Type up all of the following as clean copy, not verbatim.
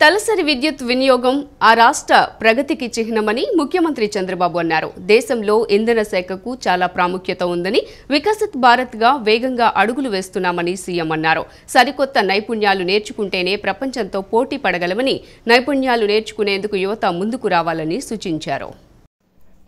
తలసరి విద్యుత్ వినియోగం ఆ రాష్ట్ర ప్రగతికి చిహ్నమని ముఖ్యమంత్రి చంద్రబాబు అన్నారు. దేశంలో ఇంధన శాఖకు చాలా ప్రాముఖ్యత ఉందని, వికసిత్ భారత్గా వేగంగా అడుగులు వేస్తున్నామని సీఎం అన్నారు. సరికొత్త నైపుణ్యాలు నేర్చుకుంటేనే ప్రపంచంతో పోటీ పడగలమని, నైపుణ్యాలు నేర్చుకునేందుకు యువత ముందుకు రావాలని సూచించారు.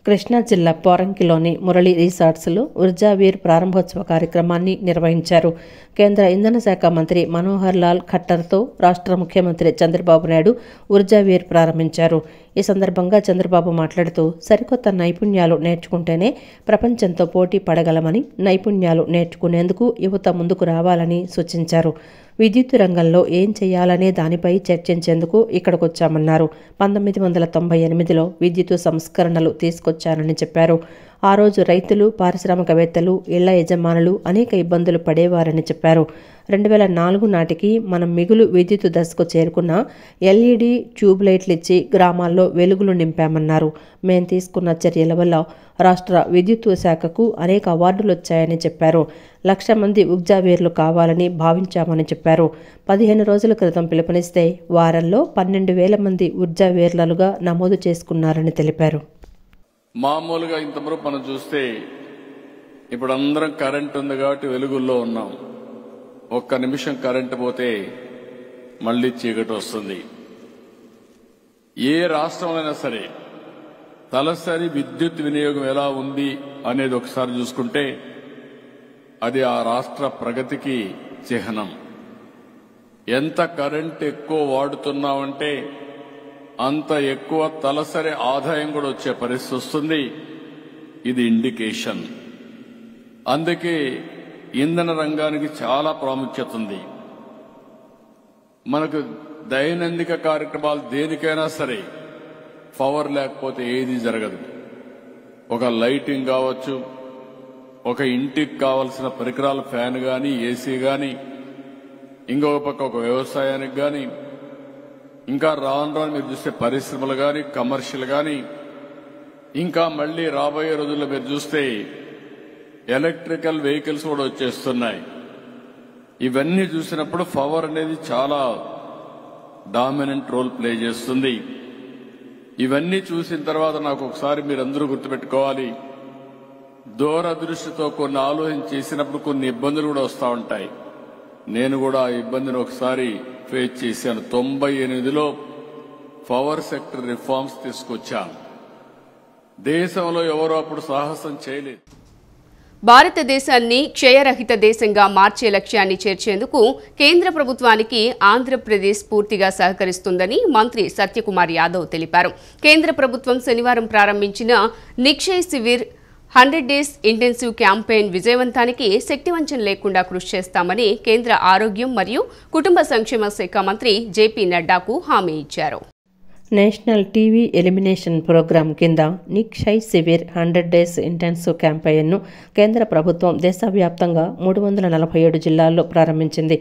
కృష్ణా జిల్లా పోరంకిలోని మురళి రిసార్ట్స్లో ఊర్జావీర్ ప్రారంభోత్సవ కార్యక్రమాన్ని నిర్వహించారు. కేంద్ర ఇంధన శాఖ మంత్రి మనోహర్ లాల్ ఖట్టర్తో రాష్ట్ర ముఖ్యమంత్రి చంద్రబాబు నాయుడు ఊర్జావీర్ ప్రారంభించారు. ఈ సందర్భంగా చంద్రబాబు మాట్లాడుతూ, సరికొత్త నైపుణ్యాలు నేర్చుకుంటేనే ప్రపంచంతో పోటీ పడగలమని, నైపుణ్యాలు నేర్చుకునేందుకు యువత ముందుకు రావాలని సూచించారు. విద్యుత్ రంగంలో ఏం చేయాలనే దానిపై చర్చించేందుకు ఇక్కడికొచ్చామన్నారు. 1998లో విద్యుత్ సంస్కరణలు తీసుకొచ్చానని చెప్పారు. ఆ రోజు రైతులు, పారిశ్రామికవేత్తలు, ఇళ్ల యజమానులు అనేక ఇబ్బందులు పడేవారని చెప్పారు. 2004 నాటికి మనం మిగులు విద్యుత్ దశకు చేరుకున్న ఎల్ఈడి ట్యూబ్ లైట్లు ఇచ్చి గ్రామాల్లో వెలుగులు నింపామన్నారు. మేం తీసుకున్న చర్యల వల్ల రాష్ట్ర విద్యుత్ శాఖకు అనేక అవార్డులు వచ్చాయని చెప్పారు. 1,00,000 మంది ఉగ్జావీర్లు కావాలని భావించామని చెప్పారు. 15 రోజుల క్రితం పిలుపునిస్తే వారంలో 12,000 మంది ఉగ్జావీర్లుగా నమోదు చేసుకున్నారని తెలిపారు. మామూలుగా ఇంతవరకు మనం చూస్తే ఇప్పుడు అందరం కరెంట్ ఉంది కాబట్టి వెలుగుల్లో ఉన్నాం. ఒక్క నిమిషం కరెంటు పోతే మళ్లీ చీకటి వస్తుంది. ఏ రాష్ట్రంలో సరే తలసరి విద్యుత్ వినియోగం ఎలా ఉంది అనేది ఒకసారి చూసుకుంటే అది ఆ రాష్ట్ర ప్రగతికి చిహ్నం. ఎంత కరెంట్ ఎక్కువ వాడుతున్నామంటే అంత ఎక్కువ తలసరి ఆదాయం కూడా వచ్చే పరిస్థితి వస్తుంది. ఇది ఇండికేషన్. అందుకే ఇంధన రంగానికి చాలా ప్రాముఖ్యత ఉంది. మనకు దైనందిక కార్యక్రమాలు దేనికైనా సరే పవర్ లేకపోతే ఏది జరగదు. ఒక లైటింగ్ కావచ్చు, ఒక ఇంటికి కావలసిన పరికరాల ఫ్యాన్ కానీ, ఏసీ కానీ, ఇంకొక పక్క ఒక వ్యవసాయానికి కానీ, ఇంకా రాను రాను మీరు చూస్తే పరిశ్రమలు కానీ, కమర్షియల్ కానీ, ఇంకా మళ్లీ రాబోయే రోజుల్లో మీరు చూస్తే ఎలక్ట్రికల్ వెహికల్స్ కూడా వచ్చేస్తున్నాయి. ఇవన్నీ చూసినప్పుడు పవర్ అనేది చాలా డామినెంట్ రోల్ ప్లే చేస్తుంది. ఇవన్నీ చూసిన తర్వాత నాకు ఒకసారి మీరందరూ గుర్తుపెట్టుకోవాలి, దూరదృష్టితో కొన్ని ఆలోచన చేసినప్పుడు కొన్ని ఇబ్బందులు కూడా వస్తూ ఉంటాయి. నేను కూడా ఆ ఇబ్బందిని ఒకసారి ఫేస్ చేశాను. 98లో పవర్ సెక్టర్ రిఫార్మ్స్ తీసుకొచ్చాను. దేశంలో ఎవరో అప్పుడు సాహసం చేయలేదు. భారతదేశాన్ని క్షయరహిత దేశంగా మార్చే లక్ష్యాన్ని చేర్చేందుకు కేంద్ర ప్రభుత్వానికి ఆంధ్రప్రదేశ్ పూర్తిగా సహకరిస్తుందని మంత్రి సత్యకుమార్ యాదవ్ తెలిపారు. కేంద్ర ప్రభుత్వం శనివారం ప్రారంభించిన నిక్షయ్ శివిర్ 100 డేస్ ఇంటెన్సివ్ క్యాంపెయిన్ విజయవంతానికి శక్తివంచన లేకుండా కృషి చేస్తామని కేంద్ర ఆరోగ్యం మరియు కుటుంబ సంక్షేమ శాఖ మంత్రి జేపీ నడ్డాకు హామీ ఇచ్చారు. నేషనల్ టీవీ ఎలిమినేషన్ ప్రోగ్రాం కింద నిక్షయ్ శివిర్ 100 డేస్ ఇంటెన్సివ్ క్యాంపెయిన్ను కేంద్ర ప్రభుత్వం దేశవ్యాప్తంగా 347 జిల్లాల్లో ప్రారంభించింది.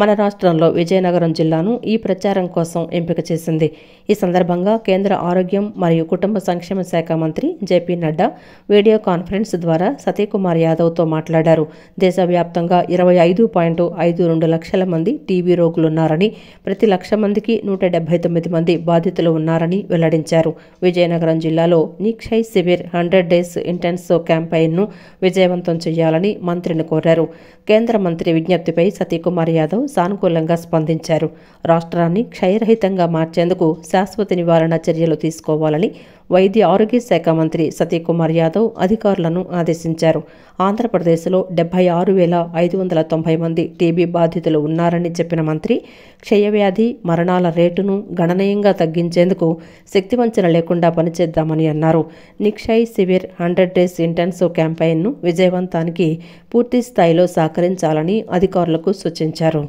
మన రాష్ట్రంలో విజయనగరం జిల్లాను ఈ ప్రచారం కోసం ఎంపిక చేసింది. ఈ సందర్భంగా కేంద్ర ఆరోగ్యం మరియు కుటుంబ సంక్షేమ శాఖ మంత్రి జేపీ నడ్డా వీడియో కాన్ఫరెన్స్ ద్వారా సత్యకుమార్ యాదవ్తో మాట్లాడారు. దేశవ్యాప్తంగా 25.52 లక్షల మంది టీబీ రోగులున్నారని, ప్రతి 1,00,000 మందికి 179 మంది బాధితులు ఉన్నారని వెల్లడించారు. విజయనగరం జిల్లాలో నిక్షయ్ శివిర్ 100 డేస్ ఇంటెన్సివ్ క్యాంపెయిన్ను విజయవంతం చేయాలని మంత్రిని కోరారు. కేంద్ర మంత్రి విజ్ఞప్తిపై సత్యకుమార్ యాదవ్ సానుకూలంగా స్పందించారు. రాష్ట్రాన్ని క్షయరహితంగా మార్చేందుకు శాశ్వత నివారణ చర్యలు తీసుకోవాలని వైద్య ఆరోగ్య శాఖ మంత్రి సత్యకుమార్ యాదవ్ అధికారులను ఆదేశించారు. ఆంధ్రప్రదేశ్లో 76,590 మంది టీబీ బాధితులు ఉన్నారని చెప్పిన మంత్రి, క్షయవ్యాధి మరణాల రేటును గణనీయంగా తగ్గించేందుకు శక్తివంచన లేకుండా పనిచేద్దామని అన్నారు. నిక్షయ్ శివిర్ 100 డేస్ ఇంటెన్సివ్ క్యాంపెయిన్ను విజయవంతానికి పూర్తి స్థాయిలో సహకరించాలని అధికారులకు సూచించారు.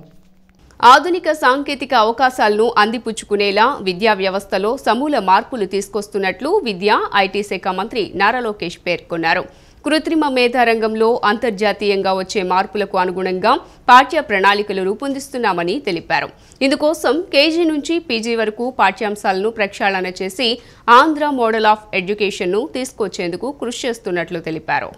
ఆధునిక సాంకేతిక అవకాశాలను అందిపుచ్చుకునేలా విద్యా వ్యవస్థలో సమూల మార్పులు తీసుకొస్తున్నట్లు విద్యా, ఐటీ శాఖ మంత్రి నారా లోకేష్ పేర్కొన్నారు. కృత్రిమ మేధా రంగంలో అంతర్జాతీయంగా వచ్చే మార్పులకు అనుగుణంగా పాఠ్య ప్రణాళికలు రూపొందిస్తున్నామని తెలిపారు. ఇందుకోసం కేజీ నుంచి పీజీ వరకు పాఠ్యాంశాలను ప్రక్షాళన చేసి ఆంధ్ర మోడల్ ఆఫ్ ఎడ్యుకేషన్ను తీసుకొచ్చేందుకు కృషి చేస్తున్నట్లు తెలిపారు.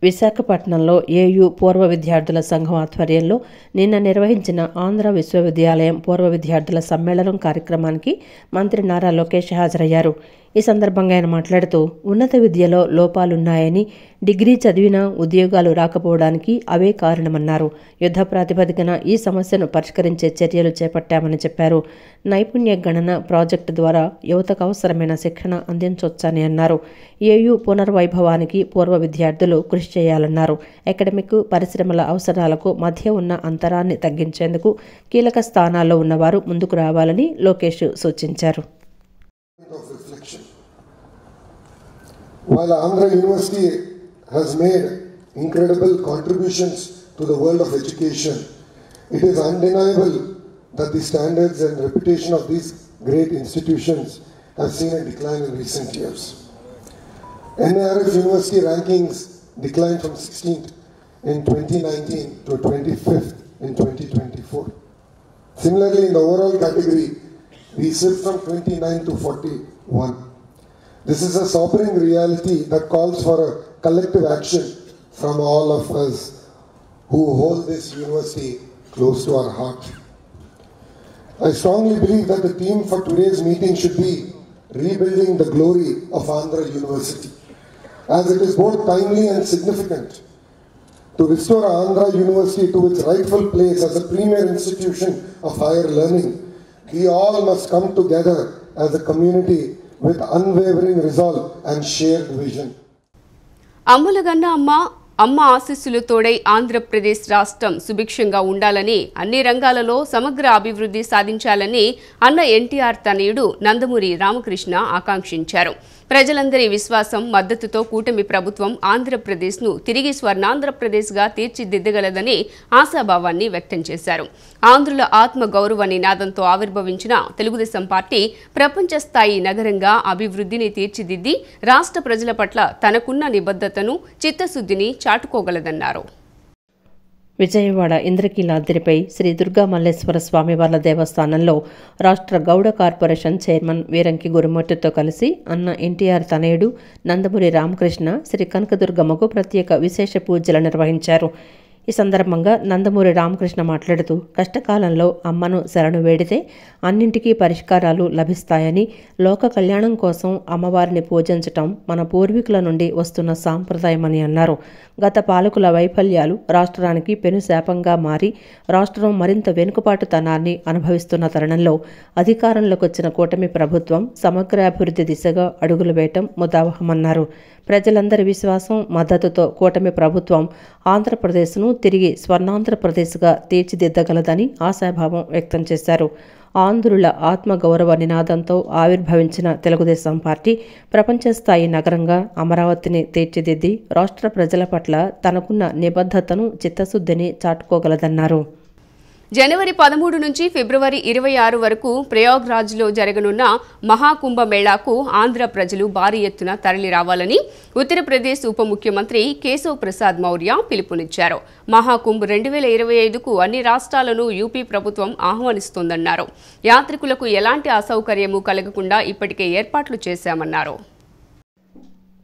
విశాఖపట్నంలో ఏయూ పూర్వ విద్యార్థుల సంఘం ఆధ్వర్యంలో నిన్న నిర్వహించిన ఆంధ్ర విశ్వవిద్యాలయం పూర్వ విద్యార్థుల సమ్మేళనం కార్యక్రమానికి మంత్రి నారా లోకేష్ హాజరయ్యారు. ఈ సందర్భంగా ఆయన మాట్లాడుతూ ఉన్నత విద్యలో లోపాలున్నాయని, డిగ్రీ చదివినా ఉద్యోగాలు రాకపోవడానికి అవే కారణమన్నారు. యుద్ధ ప్రాతిపదికన ఈ సమస్యను పరిష్కరించే చర్యలు చేపట్టామని చెప్పారు. నైపుణ్య గణన ప్రాజెక్టు ద్వారా యువతకు అవసరమైన శిక్షణ అందించవచ్చని అన్నారు. ఏయూ పునర్వైభవానికి పూర్వ విద్యార్థులు కృషి చేయాలన్నారు. అకాడమిక్, పరిశ్రమల అవసరాలకు మధ్య ఉన్న అంతరాన్ని తగ్గించేందుకు కీలక స్థానాల్లో ఉన్నవారు ముందుకు రావాలని లోకేష్ సూచించారు. While Andhra University has made incredible contributions to the world of education, it is undeniable that the standards and reputation of these great institutions have seen a decline in recent years. NIRF University rankings declined from 16th in 2019 to 25th in 2024. Similarly, in the overall category, we slipped from 29 to 41. This is a sobering reality that calls for a collective action from all of us who hold this university close to our heart. I strongly believe that the theme for today's meeting should be rebuilding the glory of Andhra University, as it is both timely and significant. To restore Andhra University to its rightful place as a premier institution of higher learning, we all must come together as a community with unwavering resolve and shared vision. అమ్ములగన్న అమ్మ ఆశీస్సులు తోడై ఆంధ్రప్రదేశ్ రాష్ట్రం సుభిక్షంగా ఉండాలని, అన్ని రంగాలలో సమగ్ర అభివృద్ధి సాధించాలని అన్న ఎన్టీఆర్ తనయుడు నందమూరి రామకృష్ణ ఆకాంక్షించారు. ప్రజలందరి విశ్వాసం, మద్దతుతో కూటమి ప్రభుత్వం ఆంధ్రప్రదేశ్ను తిరిగి స్వర్ణాంధ్రప్రదేశ్గా తీర్చిదిద్దగలదని ఆశాభావాన్ని వ్యక్తం చేశారు. ఆంధ్రుల ఆత్మ గౌరవ నినాదంతో ఆవిర్భవించిన తెలుగుదేశం పార్టీ ప్రపంచ స్థాయి నగరంగా అభివృద్ధిని తీర్చిదిద్ది రాష్ట్ర ప్రజల పట్ల తనకున్న నిబద్ధతను, చిత్తశుద్ధిని చాటుకోగలదన్నారు. విజయవాడ ఇంద్రకీలాద్రిపై శ్రీ దుర్గా మల్లేశ్వర స్వామివార్ల దేవస్థానంలో రాష్ట్ర గౌడ కార్పొరేషన్ చైర్మన్ వీరంకి గురుమూర్తితో కలిసి అన్న ఎన్టీఆర్ తనయుడు నందమూరి రామకృష్ణ శ్రీ కనకదుర్గమ్మకు ప్రత్యేక విశేష పూజలు నిర్వహించారు. ఈ సందర్భంగా నందమూరి రామకృష్ణ మాట్లాడుతూ కష్టకాలంలో అమ్మను శరణు వేడితే అన్నింటికీ పరిష్కారాలు లభిస్తాయని, లోక కళ్యాణం కోసం అమ్మవారిని పూజించటం మన పూర్వీకుల నుండి వస్తున్న సాంప్రదాయమని అన్నారు. గత పాలకుల వైఫల్యాలు రాష్ట్రానికి పెనుశాపంగా మారి రాష్ట్రం మరింత వెనుకబాటుతనాన్ని అనుభవిస్తున్న తరుణంలో అధికారంలోకి వచ్చిన కూటమి ప్రభుత్వం సమగ్రాభివృద్ధి దిశగా అడుగులు వేయటం ముదావహమన్నారు. ప్రజలందరి విశ్వాసం, మద్దతుతో కూటమి ప్రభుత్వం ఆంధ్రప్రదేశ్ను తిరిగి స్వర్ణాంధ్రప్రదేశ్గా తీర్చిదిద్దగలదని ఆశాభావం వ్యక్తం చేశారు. ఆంధ్రుల ఆత్మగౌరవ నినాదంతో ఆవిర్భవించిన తెలుగుదేశం పార్టీ ప్రపంచ స్థాయి నగరంగా అమరావతిని తీర్చిదిద్ది రాష్ట్ర ప్రజల పట్ల తనకున్న నిబద్ధతను, చిత్తశుద్ధిని చాటుకోగలదన్నారు. జనవరి 13 నుంచి ఫిబ్రవరి 26 వరకు ప్రయాగ్రాజ్లో జరగనున్న మహాకుంభమేళాకు ఆంధ్ర ప్రజలు భారీ ఎత్తున తరలి రావాలని ఉత్తరప్రదేశ్ ఉప ముఖ్యమంత్రి కేశవ్ ప్రసాద్ మౌర్య పిలుపునిచ్చారు. మహాకుంభ్ 2025కు అన్ని రాష్ట్రాలను యూపీ ప్రభుత్వం ఆహ్వానిస్తోందన్నారు. యాత్రికులకు ఎలాంటి అసౌకర్యము కలగకుండా ఇప్పటికే ఏర్పాట్లు చేశామన్నారు.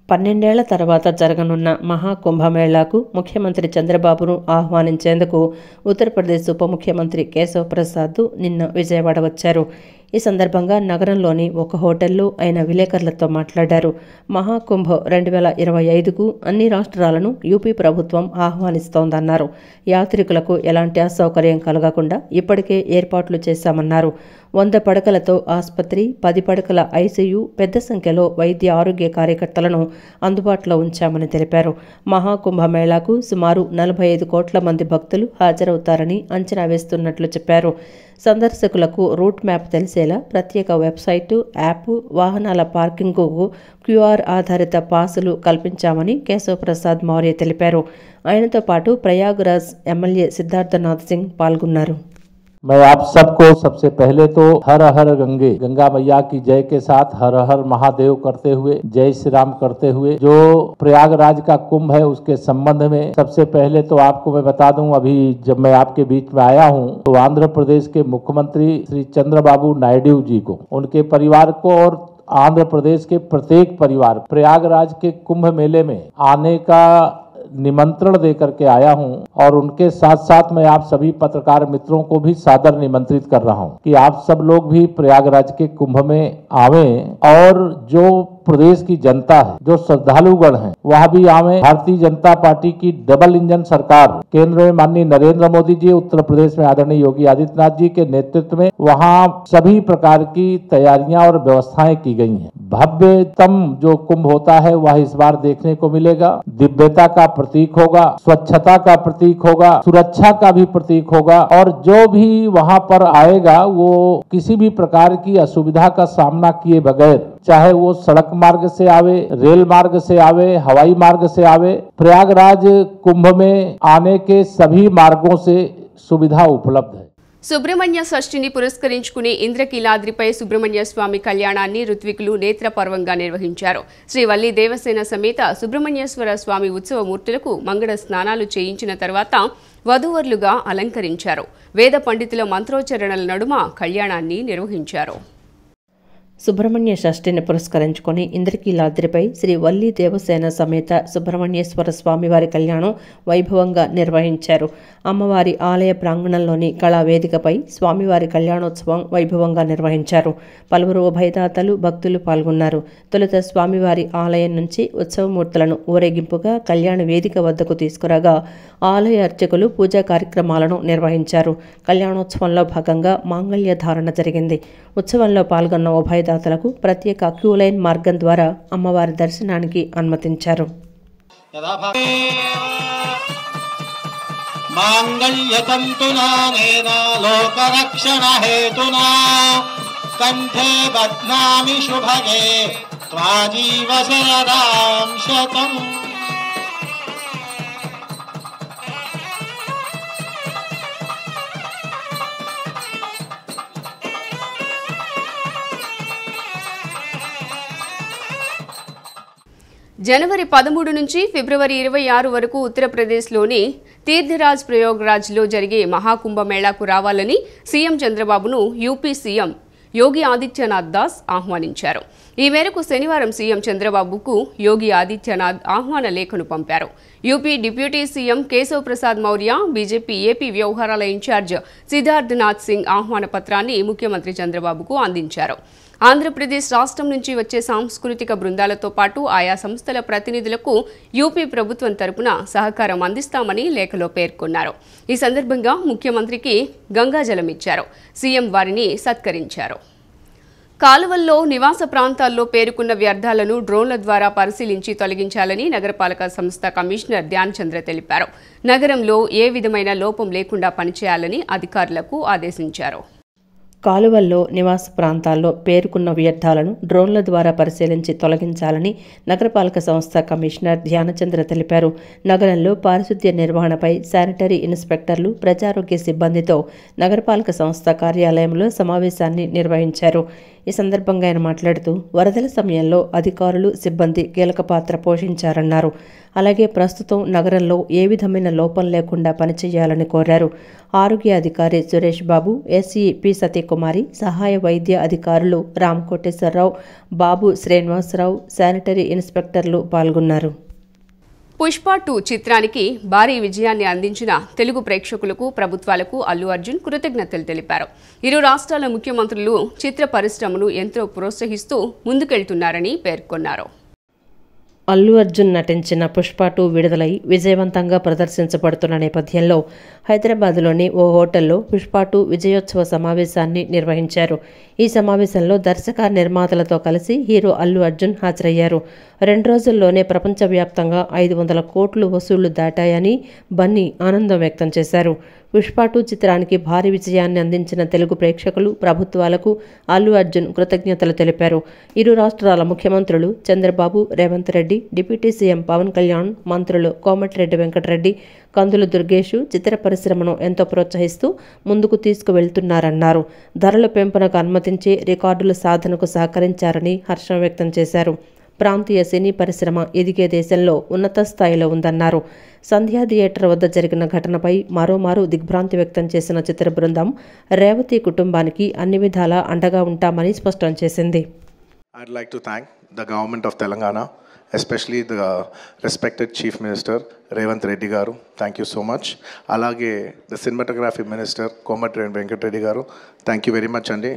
12 ఏళ్ల తర్వాత జరగనున్న మహాకుంభమేళాకు ముఖ్యమంత్రి చంద్రబాబును ఆహ్వానించేందుకు ఉత్తరప్రదేశ్ ఉప ముఖ్యమంత్రి కేశవ్ ప్రసాద్ నిన్న విజయవాడ వచ్చారు. ఈ సందర్భంగా నగరంలోని ఒక హోటల్లో ఆయన విలేకరులతో మాట్లాడారు. మహాకుంభ 2025కు అన్ని రాష్ట్రాలను యూపీ ప్రభుత్వం ఆహ్వానిస్తోందన్నారు. యాత్రికులకు ఎలాంటి అసౌకర్యం కలగకుండా ఇప్పటికే ఏర్పాట్లు చేశామన్నారు. 100 పడకలతో ఆసుపత్రి, 10 పడకల ఐసీయూ, పెద్ద సంఖ్యలో వైద్య ఆరోగ్య కార్యకర్తలను అందుబాటులో ఉంచామని తెలిపారు. మహాకుంభమేళాకు సుమారు 45 కోట్ల మంది భక్తులు హాజరవుతారని అంచనా వేస్తున్నట్లు చెప్పారు. సందర్శకులకు రూట్ మ్యాప్ తెలిసేలా ప్రత్యేక వెబ్సైటు, యాప్, వాహనాల పార్కింగ్కు క్యూఆర్ ఆధారిత పాసులు కల్పించామని కేశవ్ ప్రసాద్ మౌర్య తెలిపారు. ఆయనతో పాటు ప్రయాగ్రాజ్ ఎమ్మెల్యే సిద్ధార్థనాథ్ సింగ్ పాల్గొన్నారు. मैं आप सबको सबसे पहले तो हर हर गंगे, गंगा मैया की जय के साथ हर हर महादेव करते हुए, जय श्री राम करते हुए, जो प्रयागराज का कुंभ है उसके संबंध में सबसे पहले तो आपको मैं बता दूं, अभी जब मैं आपके बीच में आया हूं तो आंध्र प्रदेश के मुख्यमंत्री श्री चंद्रबाबू नायडू जी को, उनके परिवार को और आंध्र प्रदेश के प्रत्येक परिवार प्रयागराज के कुंभ मेले में आने का निमंत्रण देकर के आया हूं और उनके साथ साथ मैं आप सभी पत्रकार मित्रों को भी सादर निमंत्रित कर रहा हूं कि आप सब लोग भी प्रयागराज के कुंभ में आवें और जो प्रदेश की जनता है, जो श्रद्धालुगण हैं, वह भी आवे। भारतीय जनता पार्टी की डबल इंजन सरकार केंद्र में माननीय नरेंद्र मोदी जी, उत्तर प्रदेश में आदरणीय योगी आदित्यनाथ जी के नेतृत्व में वहां सभी प्रकार की तैयारियां और व्यवस्थाएं की गई हैं। भव्यतम जो कुंभ होता है वह इस बार देखने को मिलेगा। दिव्यता का प्रतीक होगा, स्वच्छता का प्रतीक होगा, सुरक्षा का भी प्रतीक होगा और जो भी वहां पर आएगा वो किसी भी प्रकार की असुविधा का सामना किए बगैर, चाहे वो सड़क मार्ग से आवे, रेल मार्ग से आवे, हवाई मार्ग से आवे, प्रयागराज कुंभ में आने के सभी मार्गों से सुविधा उपलब्ध है। సుబ్రహ్మణ్య షష్ఠిని పురస్కరించుకుని ఇంద్రకీలాద్రిపై సుబ్రహ్మణ్య స్వామి కళ్యాణాన్ని ఋత్వికులు నేత్రపర్వంగా నిర్వహించారు. శ్రీ వల్లి దేవసేన సమేత సుబ్రహ్మణ్యేశ్వర స్వామి ఉత్సవ మూర్తులకు మంగళ స్నానాలు చేయించిన తర్వాత వధూవరులుగా అలంకరించారు. వేద పండితుల మంత్రోచ్చరణల నడుమ కళ్యాణాన్ని నిర్వహించారు. సుబ్రహ్మణ్య షష్ఠిని పురస్కరించుకొని ఇంద్రకీలాద్రిపై శ్రీ వల్లి దేవసేన సమేత సుబ్రహ్మణ్యేశ్వర స్వామివారి కళ్యాణం వైభవంగా నిర్వహించారు. అమ్మవారి ఆలయ ప్రాంగణంలోని కళావేదికపై స్వామివారి కళ్యాణోత్సవం వైభవంగా నిర్వహించారు. పలువురు ఉభయదాతలు, భక్తులు పాల్గొన్నారు. తొలుత స్వామివారి ఆలయం నుంచి ఉత్సవమూర్తులను ఊరేగింపుగా కళ్యాణ వేదిక వద్దకు తీసుకురాగా ఆలయ అర్చకులు పూజా కార్యక్రమాలను నిర్వహించారు. కళ్యాణోత్సవంలో భాగంగా మాంగళ్య ధారణ జరిగింది. ఉత్సవంలో పాల్గొన్న ఉభయదాతలకు ప్రత్యేక క్యూలైన్ మార్గం ద్వారా అమ్మవారి దర్శనానికి అనుమతించారు. మాంగళ్యతంతునా నేనా లోకరక్షణ హేతునా కంఠే బధ్నామి శుభగే త్వాజీవ శరదాం శతం. జనవరి 13 నుంచి ఫిబ్రవరి 26 వరకు ఉత్తరప్రదేశ్లోని తీర్థరాజ్ ప్రయాగ్రాజ్లో జరిగే మహాకుంభమేళాకు రావాలని సీఎం చంద్రబాబును యూపీ సీఎం యోగి ఆదిత్యనాథ్ దాస్ ఆహ్వానించారు. ఈ మేరకు శనివారం సీఎం చంద్రబాబుకు యోగి ఆదిత్యనాథ్ ఆహ్వాన లేఖను పంపారు. UP deputy CM Keshav Prasad Maurya, BJP AP వ్యవహారాల ఇన్ఛార్జ్ సిద్ధార్థనాథ్ సింగ్ ఆహ్వాన పత్రాన్ని ముఖ్యమంత్రి చంద్రబాబుకు అందించారు. ఆంధ్రప్రదేశ్ రాష్ట్రం నుంచి వచ్చే సాంస్కృతిక బృందాలతో పాటు ఆయా సంస్థల ప్రతినిధులకు యూపీ ప్రభుత్వం తరపున సహకారం అందిస్తామని లేఖలో పేర్కొన్నారు. ఈ సందర్భంగా ముఖ్యమంత్రికి గంగాజలం ఇచ్చారు. సీఎం వారిని సత్కరించారు. కాలువల్లో నివాస ప్రాంతాల్లో పేరుకున్న వ్యర్థాలను డ్రోన్ల ద్వారా పరిశీలించి తొలగించాలని నగరపాలక సంస్థ కమిషనర్ ధ్యాన్ చంద్ర తెలిపారు. నగరంలో ఏ విధమైన లోపం లేకుండా పనిచేయాలని అధికారులకు ఆదేశించారు. కాలువల్లో నివాస ప్రాంతాల్లో పేరుకున్న వ్యర్థాలను డ్రోన్ల ద్వారా పరిశీలించి తొలగించాలని నగరపాలక సంస్థ కమిషనర్ ధ్యానచంద్ర తెలిపారు. నగరంలో పారిశుద్ధ్య నిర్వహణపై శానిటరీ ఇన్స్పెక్టర్లు, ప్రజారోగ్య సిబ్బందితో నగరపాలక సంస్థ కార్యాలయంలో సమావేశాన్ని నిర్వహించారు. ఈ సందర్భంగా ఆయన మాట్లాడుతూ వరదల సమయంలో అధికారులు, సిబ్బంది కీలక పాత్ర పోషించారన్నారు. అలాగే ప్రస్తుతం నగరంలో ఏ విధమైన లోపం లేకుండా పనిచేయాలని కోరారు. ఆరోగ్య అధికారి సురేష్ బాబు, ఎస్ఈ పి సతీకుమారి, సహాయ వైద్య అధికారులు రామ్ కోటేశ్వరరావు, బాబు శ్రీనివాసరావు, శానిటరీ ఇన్స్పెక్టర్లు పాల్గొన్నారు. పుష్ప 2 చిత్రానికి భారీ విజయాన్ని అందించిన తెలుగు ప్రేక్షకులకు, ప్రభుత్వాలకు అల్లు అర్జున్ కృతజ్ఞతలు తెలిపారు. ఇరు రాష్ట్రాల ముఖ్యమంత్రులు చిత్ర పరిశ్రమను ఎంతో ప్రోత్సహిస్తూ ముందుకెళ్తున్నారని పేర్కొన్నారు. అల్లు అర్జున్ నటించిన పుష్ప 2 విడుదలై విజయవంతంగా ప్రదర్శించబడుతున్న నేపథ్యంలో హైదరాబాద్లోని ఓ హోటల్లో పుష్ప 2 విజయోత్సవ సమావేశాన్ని నిర్వహించారు. ఈ సమావేశంలో దర్శక, నిర్మాతలతో కలిసి హీరో అల్లు అర్జున్ హాజరయ్యారు. 2 రోజుల్లోనే ప్రపంచవ్యాప్తంగా 500 కోట్లు వసూళ్లు దాటాయని బన్నీ ఆనందం వ్యక్తం చేశారు. పుష్ప 2 చిత్రానికి భారీ విజయాన్ని అందించిన తెలుగు ప్రేక్షకులు, ప్రభుత్వాలకు అల్లు అర్జున్ కృతజ్ఞతలు తెలిపారు. ఇరు రాష్ట్రాల ముఖ్యమంత్రులు చంద్రబాబు, రేవంత్ రెడ్డి, డిప్యూటీ సీఎం పవన్ కళ్యాణ్, మంత్రులు కోమటిరెడ్డి వెంకటరెడ్డి, కందులు దుర్గేష్ చిత్ర పరిశ్రమను ఎంతో ప్రోత్సహిస్తూ ముందుకు తీసుకువెళ్తున్నారన్నారు. ధరల పెంపునకు అనుమతించి రికార్డుల సాధనకు సహకరించారని హర్షం వ్యక్తం చేశారు. ప్రాంతీయ సినీ పరిశ్రమ ఎదిగే దేశంలో ఉన్నత స్థాయిలో ఉందన్నారు. సంధ్యా థియేటర్ వద్ద జరిగిన ఘటనపై మరోమారు దిగ్భ్రాంతి వ్యక్తం చేసిన చిత్ర బృందం రేవతి కుటుంబానికి అన్ని విధాలా అండగా ఉంటామని స్పష్టం చేసింది. I'd like to thank the government of Telangana especially the respected chief minister Revanth Reddy గారు, థ్యాంక్ యూ సో మచ్. అలాగే the cinematography minister Komatireddy Venkatareddy గారు, థ్యాంక్ యూ వెరీ మచ్ అండి.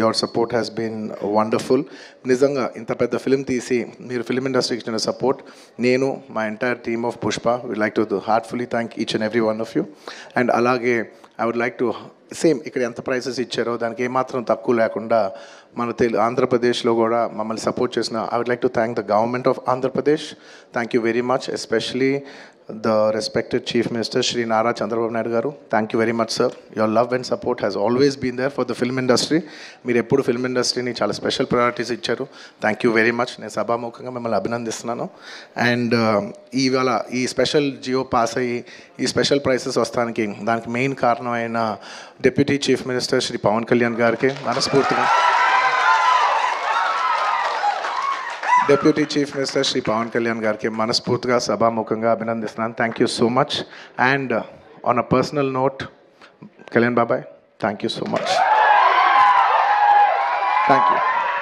Your support has been wonderful. నిజంగా ఇంత పెద్ద ఫిలిం తీసి మీరు ఫిలిం ఇండస్ట్రీకి ఇచ్చిన సపోర్ట్, నేను మా entire team of Pushpa would like to heartfully thank each and every one of you. And అలాగే I would like to same ఇక్కడ ఎంత ప్రైసెస్ ఇచ్చారో దానికి ఏమాత్రం తక్కువ లేకుండా మన ఆంధ్రప్రదేశ్లో కూడా మమ్మల్ని సపోర్ట్ చేసిన I would like to thank the government of Andhra Pradesh. Thank you very much. Especially the respected Chief Minister Shri Nara Chandrababu Naidu garu, thank you very much sir. Your love and support has always been there for the film industry. Meer eppudu film industry ni chaala special priorities icharu. Thank you very much. Nenu sabhamukanga mimmalni abhinandistunanu. And ivala ee special geo pass ayi ee special prices vastaniki daniki main karanamaina Deputy Chief Minister Shri Pawan Kalyan gariki manaspurtiga Deputy Chief Minister Shri Pawan Kalyan gariki manaspurtiga sabhamukanga abhinandistunanu. Thank you so much. And on a personal note, Kalyan Babai, thank you so much. Thank you.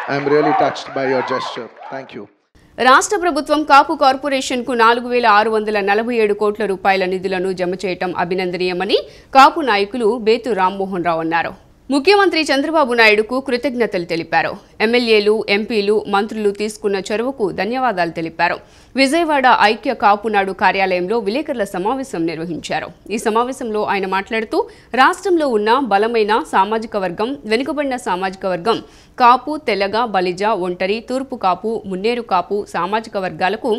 I am really touched by your gesture. Thank you. రాష్ట్ర ప్రభుత్వం కాపు కార్పొరేషన్కు 4,647 కోట్ల రూపాయల నిధులను జమ చేయటం అభినందనీయమని కాపు నాయకులు బేతు రామ్మోహన్ రావు అన్నారు. ముఖ్యమంత్రి చంద్రబాబు నాయుడుకు కృతజ్ఞతలు తెలిపారు. ఎమ్మెల్యేలు, ఎంపీలు, మంత్రులు తీసుకున్న చొరవకు ధన్యవాదాలు తెలిపారు. విజయవాడ ఐక్య కాపునాడు కార్యాలయంలో విలేకరుల సమావేశం నిర్వహించారు. ఈ సమావేశంలో ఆయన మాట్లాడుతూ రాష్ట్రంలో ఉన్న బలమైన సామాజిక వర్గం, వెనుకబడిన సామాజిక వర్గం కాపు, తెలగ, బలిజ, ఒంటరి, తూర్పు కాపు, మున్నేరు కాపు సామాజిక వర్గాలకు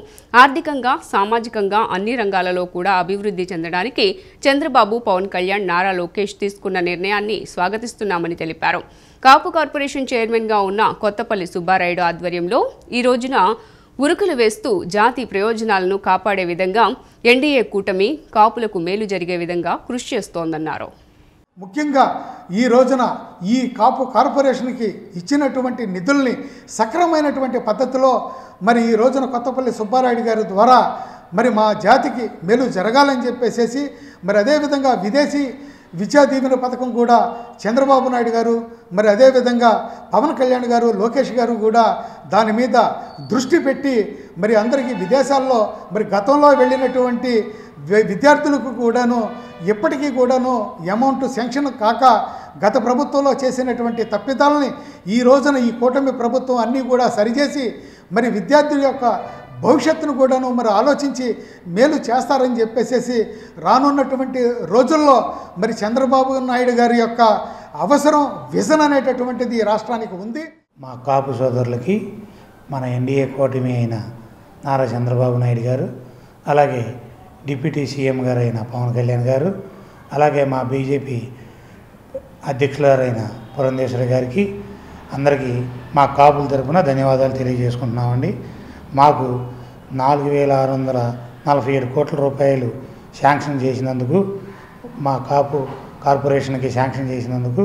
ఆర్థికంగా, సామాజికంగా అన్ని రంగాలలో కూడా అభివృద్ధి చెందడానికి చంద్రబాబు, పవన్ కళ్యాణ్, నారా లోకేష్ తీసుకున్న నిర్ణయాన్ని స్వాగతిస్తున్నామని తెలిపారు. కాపు కార్పొరేషన్ చైర్మన్గా ఉన్న కొత్తపల్లి సుబ్బారాయుడు ఆధ్వర్యంలో ఈ రోజున ఉరుకులు వేస్తూ జాతి ప్రయోజనాలను కాపాడే విధంగా ఎన్డీఏ కూటమి కాపులకు మేలు జరిగే విధంగా కృషి చేస్తోందన్నారు. ముఖ్యంగా ఈ రోజున ఈ కాపు కార్పొరేషన్కి ఇచ్చినటువంటి నిధుల్ని సక్రమైనటువంటి పద్ధతిలో మరి ఈ రోజున కొత్తపల్లి సుబ్బారాయుడు గారి ద్వారా మరి మా జాతికి మేలు జరగాలని చెప్పేసి మరి అదేవిధంగా విదేశీ విద్యా దీవెన పథకం కూడా చంద్రబాబు నాయుడు గారు మరి అదేవిధంగా పవన్ కళ్యాణ్ గారు, లోకేష్ గారు కూడా దాని మీద దృష్టి పెట్టి మరి అందరికీ విదేశాల్లో మరి గతంలో వెళ్ళినటువంటి విద్యార్థులకు కూడాను ఇప్పటికీ కూడాను అమౌంట్ శాంక్షన్ కాక గత ప్రభుత్వంలో చేసినటువంటి తప్పిదాలని ఈ రోజున ఈ కూటమి ప్రభుత్వం అన్నీ కూడా సరిచేసి మరి విద్యార్థుల యొక్క భవిష్యత్తును కూడాను మరి ఆలోచించి మేలు చేస్తారని చెప్పేసి రానున్నటువంటి రోజుల్లో మరి చంద్రబాబు నాయుడు గారి యొక్క అవసరం, విజన్ అనేటటువంటిది ఈ రాష్ట్రానికి ఉంది. మా కాపు సోదరులకి మన ఎన్డీఏ కూటమి అయిన నారా చంద్రబాబు నాయుడు గారు, అలాగే డిప్యూటీ సీఎం గారు అయిన పవన్ కళ్యాణ్ గారు, అలాగే మా బీజేపీ అధ్యక్షులైన పురంధేశ్వరి గారికి అందరికీ మా కాపుల తరపున ధన్యవాదాలు తెలియజేసుకుంటున్నామండి. మాకు 4,647 కోట్ల రూపాయలు శాంక్షన్ చేసినందుకు, మా కాపు కార్పొరేషన్కి శాంక్షన్ చేసినందుకు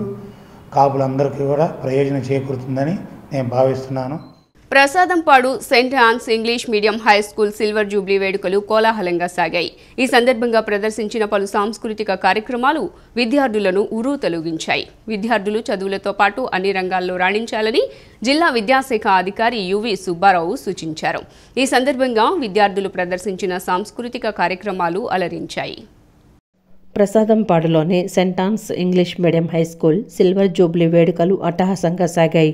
కాపులందరికీ కూడా ప్రయోజనం చేకూరుతుందని నేను భావిస్తున్నాను. Prasadampadu Saint Ann's English medium high school silver jubilee వేడుకలు కోలాహలంగా సాగాయి. ఈ సందర్భంగా ప్రదర్శించిన పలు సాంస్కృతిక కార్యక్రమాలు విద్యార్థులను ఉర్రూతలూగించాయి. విద్యార్థులు చదువులతో పాటు అన్ని రంగాల్లో రాణించాలని జిల్లా విద్యాశాఖ అధికారి యువి సుబ్బారావు సూచించారు. ఈ సందర్భంగా విద్యార్థులు ప్రదర్శించిన సాంస్కృతిక కార్యక్రమాలు అలరించాయి. ప్రసాదంపాడులోని Saint Ann's English medium high school silver jubilee వేడుకలు అట్టహాసంగా సాగాయి.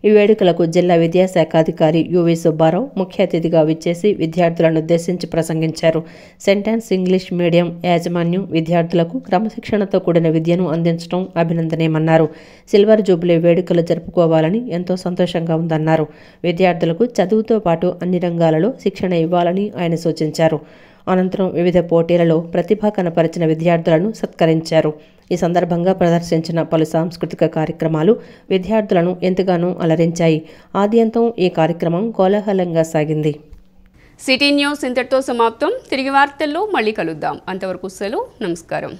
ఈ వేడుకలకు జిల్లా విద్యాశాఖ అధికారి యువి సుబ్బారావు ముఖ్య అతిథిగా విచ్చేసి విద్యార్థులను ఉద్దేశించి ప్రసంగించారు. సెయింట్ ఆన్స్ ఇంగ్లీష్ మీడియం యాజమాన్యం విద్యార్థులకు క్రమశిక్షణతో కూడిన విద్యను అందించడం అభినందనీయమన్నారు. సిల్వర్ జూబ్లీ వేడుకలు జరుపుకోవాలని ఎంతో సంతోషంగా ఉందన్నారు. విద్యార్థులకు చదువుతో పాటు అన్ని రంగాలలో శిక్షణ ఇవ్వాలని ఆయన సూచించారు. అనంతరం వివిధ పోటీలలో ప్రతిభ కనపరిచిన విద్యార్థులను సత్కరించారు. ఈ సందర్భంగా ప్రదర్శించిన పలు సాంస్కృతిక కార్యక్రమాలు విద్యార్థులను ఎంతగానో అలరించాయి. ఆద్యంతం ఈ కార్యక్రమం కోలాహలంగా సాగింది. సిటీ న్యూస్ ఇంతటితో సమాప్తం. తిరిగి వార్తల్లో మళ్ళీ కలుద్దాం. అంతవరకు సెలవు. నమస్కారం.